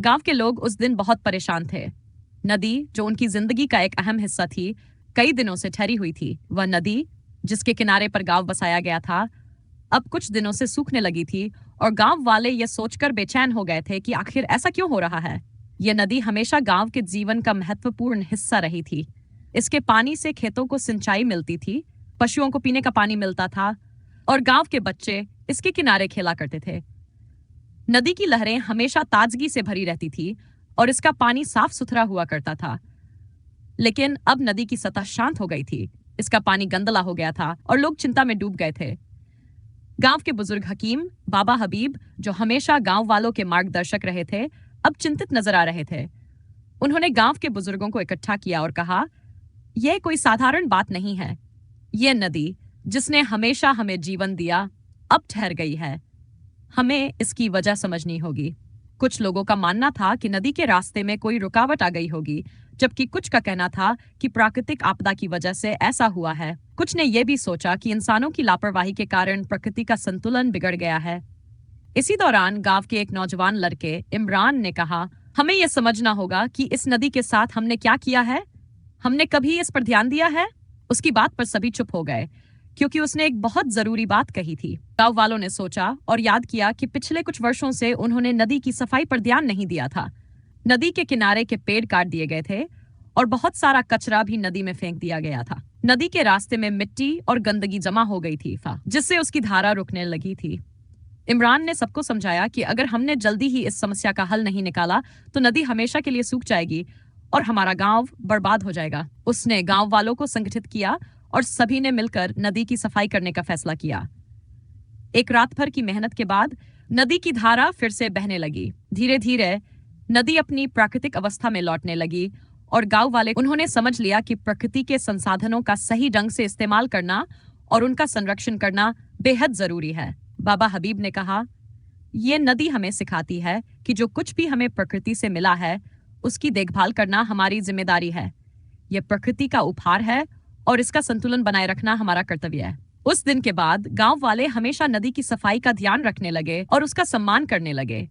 गांव के लोग उस दिन बहुत परेशान थे। नदी, जो उनकी जिंदगी का एक अहम हिस्सा थी, कई दिनों से ठहरी हुई थी। वह नदी, जिसके किनारे पर गांव बसाया गया था, अब कुछ दिनों से सूखने लगी थी और गांव वाले यह सोचकर बेचैन हो गए थे कि आखिर ऐसा क्यों हो रहा है। यह नदी हमेशा गांव के जीवन का महत्वपूर्ण हिस्सा रही थी। इसके पानी से खेतों को सिंचाई मिलती थी, पशुओं को पीने का पानी मिलता था और गांव के बच्चे इसके किनारे खेला करते थे। नदी की लहरें हमेशा ताजगी से भरी रहती थी और इसका पानी साफ सुथरा हुआ करता था। लेकिन अब नदी की सतह शांत हो गई थी। इसका पानी गंदला हो गया था और लोग चिंता में डूब गए थे। गांव के बुजुर्ग हकीम बाबा हबीब, जो हमेशा गांव वालों के मार्गदर्शक रहे थे, अब चिंतित नजर आ रहे थे। उन्होंने गांव के बुजुर्गों को इकट्ठा किया और कहा, यह कोई साधारण बात नहीं है। यह नदी, जिसने हमेशा हमें जीवन दिया, अब ठहर गई है। हमें इसकी वजह समझनी होगी। कुछ लोगों का मानना था कि नदी के रास्ते में कोई रुकावट आ गई होगी, जबकि कुछ का कहना था कि प्राकृतिक आपदा की वजह से ऐसा हुआ है। कुछ ने यह भी सोचा कि इंसानों की लापरवाही के कारण प्रकृति का संतुलन बिगड़ गया है। इसी दौरान गांव के एक नौजवान लड़के इमरान ने कहा, हमें यह समझना होगा कि इस नदी के साथ हमने क्या किया है। हमने कभी इस पर ध्यान दिया है? उसकी बात पर सभी चुप हो गए, क्योंकि उसने एक बहुत जरूरी बात कही थी। गांव वालों ने सोचा और याद किया कि पिछले कुछ वर्षों से उन्होंने नदी की सफाई पर ध्यान नहीं दिया था। नदी के किनारे के पेड़ काट दिए गए थे और बहुत सारा कचरा भी नदी में फेंक दिया गया था। नदी के रास्ते में मिट्टी और गंदगी जमा हो गई थी, जिससे उसकी धारा रुकने लगी थी। इमरान ने सबको समझाया कि अगर हमने जल्दी ही इस समस्या का हल नहीं निकाला तो नदी हमेशा के लिए सूख जाएगी और हमारा गांव बर्बाद हो जाएगा। उसने गांव वालों को संगठित किया और सभी ने मिलकर नदी की सफाई करने का फैसला किया। एक रात भर की मेहनत के बाद नदी की धारा फिर से बहने लगी। धीरे धीरे नदी अपनी प्राकृतिक अवस्था में लौटने लगी और गांव वाले उन्होंने समझ लिया कि प्रकृति के संसाधनों का सही ढंग से इस्तेमाल करना और उनका संरक्षण करना बेहद जरूरी है। बाबा हबीब ने कहा, यह नदी हमें सिखाती है कि जो कुछ भी हमें प्रकृति से मिला है, उसकी देखभाल करना हमारी जिम्मेदारी है। यह प्रकृति का उपहार है और इसका संतुलन बनाए रखना हमारा कर्तव्य है। उस दिन के बाद गांव वाले हमेशा नदी की सफाई का ध्यान रखने लगे और उसका सम्मान करने लगे।